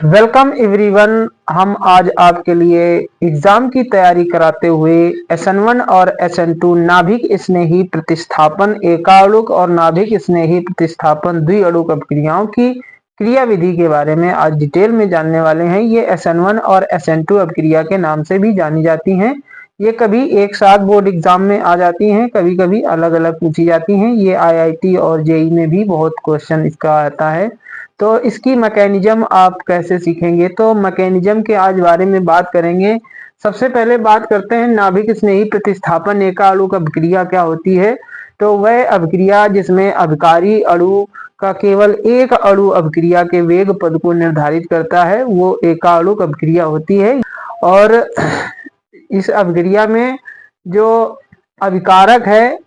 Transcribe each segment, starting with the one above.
Welcome everyone. हम आज आपके लिए एग्जाम की तैयारी कराते हुए SN1 और SN2 नाभिक स्नेही प्रतिस्थापन एकाणुक और नाभिक स्नेही प्रतिस्थापन द्विअणुक अपक्रियाओं की क्रिया विधि के बारे में आज डिटेल में जानने वाले हैं। ये SN1 और SN2 अपक्रिया के नाम से भी जानी जाती हैं। ये कभी एक साथ बोर्ड एग्जाम में आ जाती हैं, कभी कभी अलग अलग पूछी जाती हैं। ये IIT और JEE में भी बहुत क्वेश्चन इसका आता है। तो इसकी मैकेनिज्म आप कैसे सीखेंगे, तो मैकेनिज्म के आज बारे में बात करेंगे। सबसे पहले बात करते हैं नाभिक स्नेही प्रतिस्थापन एकाणुक अभिक्रिया क्या होती है। तो वह अभिक्रिया जिसमें अभिकारी अणु का केवल एक अणु अभिक्रिया के वेग पद को निर्धारित करता है वो एकाणुक अभिक्रिया होती है। और इस अभिक्रिया में जो अभिकारक है,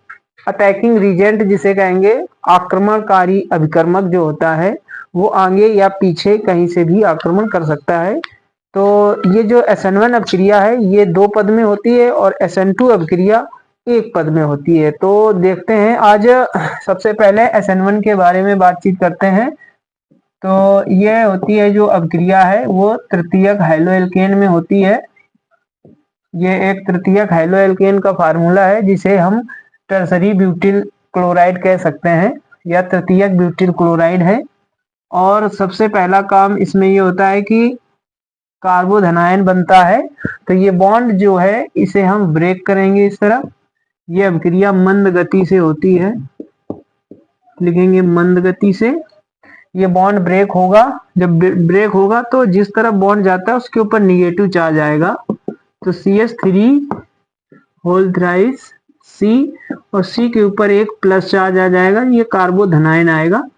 अटैकिंग रीजेंट जिसे कहेंगे, आक्रमणकारी अभिकर्मक जो होता है वो आगे या पीछे कहीं से भी आक्रमण कर सकता है। तो ये जो SN1 अभिक्रिया है ये 2 पद में होती है और SN2 अभिक्रिया 1 पद में होती है। तो देखते हैं आज सबसे पहले SN1 के बारे में बातचीत करते हैं। तो ये होती है जो अभिक्रिया है वो तृतीयक हैलोएल्केन में होती है। ये एक तृतीयक हैलोएल्केन का फार्मूला है जिसे हम टर्सरी ब्यूटिल क्लोराइड कह सकते हैं या तृतीयक ब्यूटिल क्लोराइड है। और सबसे पहला काम इसमें ये होता है कि कार्बोधनायन बनता है। तो ये बॉन्ड जो है इसे हम ब्रेक करेंगे इस तरह। ये अभिक्रिया मंद गति से होती है, लिखेंगे मंद गति से। ये बॉन्ड ब्रेक होगा, जब ब्रेक होगा तो जिस तरफ बॉन्ड जाता है उसके ऊपर निगेटिव चार्ज आएगा। तो CH3 होल थ्राइस C और C के ऊपर एक प्लस चार्ज आ जाएगा, ये कार्बोधनायन आएगा,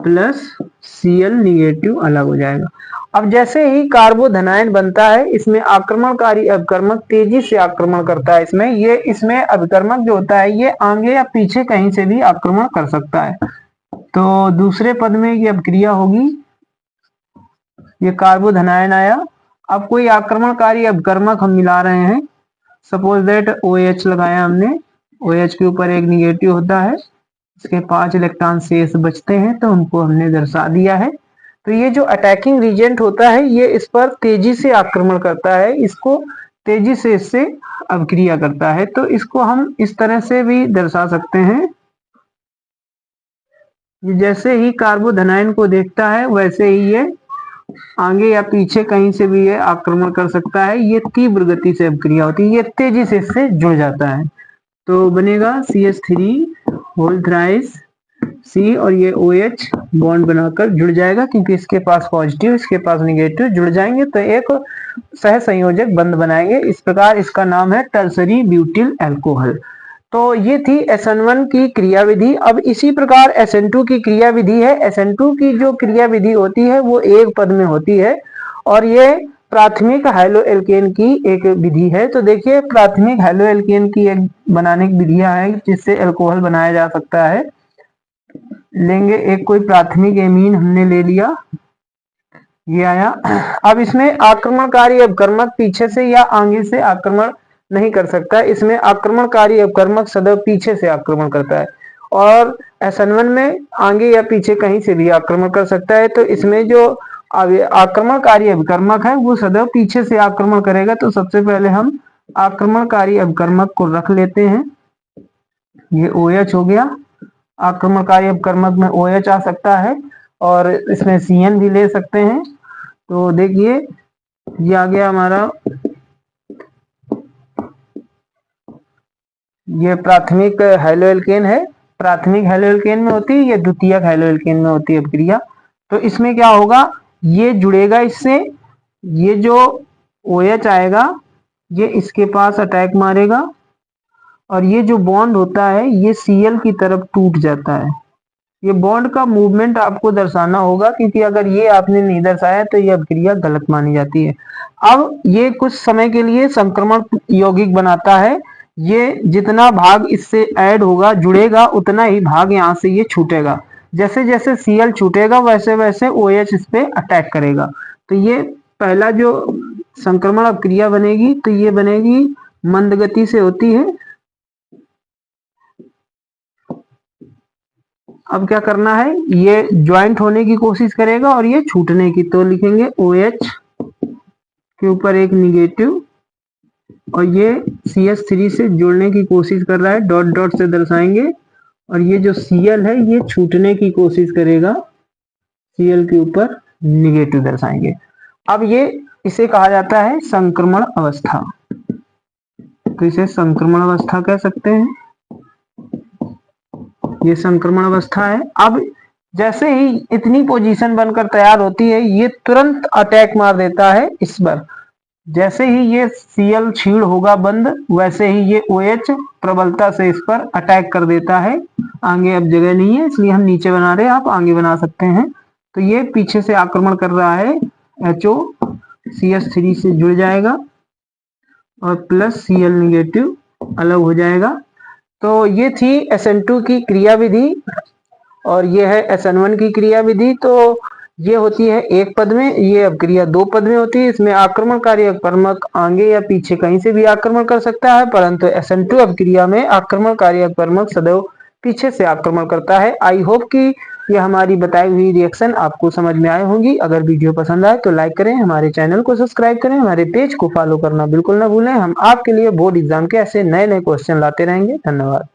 प्लस Cl निगेटिव अलग हो जाएगा। अब जैसे ही कार्बोधनायन बनता है इसमें आक्रमणकारी अभिकर्मक तेजी से आक्रमण करता है। इसमें अभिकर्मक जो होता है ये आगे या पीछे कहीं से भी आक्रमण कर सकता है। तो दूसरे पद में ये अभिक्रिया होगी, ये कार्बोधनायन आया। अब कोई आक्रमणकारी अभिकर्मक हम मिला रहे हैं, सपोज दैट OH लगाया हमने, OH के ऊपर एक निगेटिव होता है, इसके 5 इलेक्ट्रॉन शेष बचते हैं तो उनको हमने दर्शा दिया है। तो ये जो अटैकिंग रीजेंट होता है ये इस पर तेजी से आक्रमण करता है, इसको तेजी से इससे अभिक्रिया करता है। तो इसको हम इस तरह से भी दर्शा सकते हैं, जैसे ही कार्बोधनायन को देखता है वैसे ही ये आगे या पीछे कहीं से भी ये आक्रमण कर सकता है। ये तीव्र गति से अभिक्रिया होती है, ये तेजी से इससे जुड़ जाता है। तो बनेगा CH3 होल थ्राइस C और ये OH बॉन्ड बनाकर जुड़ जाएगा, क्योंकि इसके पास पॉजिटिव इसके पास निगेटिव जुड़ जाएंगे तो एक सहसंयोजक बंध बनाएंगे। इस प्रकार इसका नाम है टर्सरी ब्यूटिल अल्कोहल। तो ये थी SN1 की क्रिया विधि। अब इसी प्रकार SN2 की क्रिया विधि है। SN2 की जो क्रिया विधि होती है वो 1 पद में होती है और ये प्राथमिक हैलोएल्केन की एक विधि है। तो देखिए प्राथमिक हैलोएल्केन की एक बनाने की विधियां है जिससे अल्कोहल बनाया जा सकता है। लेंगे एक कोई प्राथमिक एमीन हमने ले लिया, ये आया। अब इसमें आक्रमणकारी अभिकर्मक पीछे से या आगे से आक्रमण नहीं कर सकता, इसमें आक्रमणकारी अभिकर्मक सदैव पीछे से आक्रमण करता है। और SN1 में आगे या पीछे कहीं से भी आक्रमण कर सकता है। तो इसमें जो आक्रमणकारी अभिकर्मक है वो सदैव पीछे से आक्रमण करेगा। तो सबसे पहले हम आक्रमणकारी अभिकर्मक को रख लेते हैं, ये OH हो गया। आक्रमणकारी अभिकर्मक में OH आ सकता है और इसमें CN भी ले सकते हैं। तो देखिए ये आ गया हमारा, ये प्राथमिक हैलोएल्केन है, प्राथमिक हैलोएल्केन में होती है, ये द्वितीयक हैलोएल्केन में होती है अभिक्रिया। तो इसमें क्या होगा, ये जुड़ेगा इससे, ये जो OH आएगा ये इसके पास अटैक मारेगा और ये जो बॉन्ड होता है ये Cl की तरफ टूट जाता है। ये बॉन्ड का मूवमेंट आपको दर्शाना होगा, क्योंकि अगर ये आपने नहीं दर्शाया तो ये अभिक्रिया गलत मानी जाती है। अब ये कुछ समय के लिए संक्रमण यौगिक बनाता है, ये जितना भाग इससे ऐड होगा जुड़ेगा उतना ही भाग यहाँ से ये छूटेगा। जैसे जैसे Cl छूटेगा वैसे वैसे OH इस पे अटैक करेगा। तो ये पहला जो संक्रमण अभिक्रिया बनेगी तो ये बनेगी मंद गति से होती है। अब क्या करना है, ये ज्वाइंट होने की कोशिश करेगा और ये छूटने की, तो लिखेंगे OH के ऊपर एक निगेटिव और ये CH3 से जुड़ने की कोशिश कर रहा है, डॉट डॉट से दर्शाएंगे, और ये जो Cl है ये छूटने की कोशिश करेगा, Cl के ऊपर निगेटिव दर्शाएंगे। अब ये इसे कहा जाता है संक्रमण अवस्था, तो इसे संक्रमण अवस्था कह सकते हैं, ये संक्रमण अवस्था है। अब जैसे ही इतनी पोजीशन बनकर तैयार होती है, ये तुरंत अटैक मार देता है इस पर। जैसे ही ये Cl क्षीण होगा बंद, वैसे ही ये OH प्रबलता से इस पर अटैक कर देता है। आगे अब जगह नहीं है इसलिए हम नीचे बना रहे हैं, आप आगे बना सकते हैं। तो ये पीछे से आक्रमण कर रहा है, HO CH3 से जुड़ जाएगा और प्लस Cl निगेटिव अलग हो जाएगा। तो ये थी SN2 की क्रियाविधि और ये है SN1 की क्रियाविधि। तो ये होती है एक पद में, ये अब क्रिया दो पद में होती है। इसमें आक्रमणकारी अकर्मक आगे या पीछे कहीं से भी आक्रमण कर सकता है, परंतु SN2 अब क्रिया में आक्रमणकारी अकर्मक सदैव पीछे से आक्रमण करता है। आई होप कि ये हमारी बताई हुई रिएक्शन आपको समझ में आए होंगी। अगर वीडियो पसंद आए तो लाइक करें, हमारे चैनल को सब्सक्राइब करें, हमारे पेज को फॉलो करना बिल्कुल ना भूलें। हम आपके लिए बोर्ड एग्जाम के ऐसे नए नए क्वेश्चन लाते रहेंगे। धन्यवाद।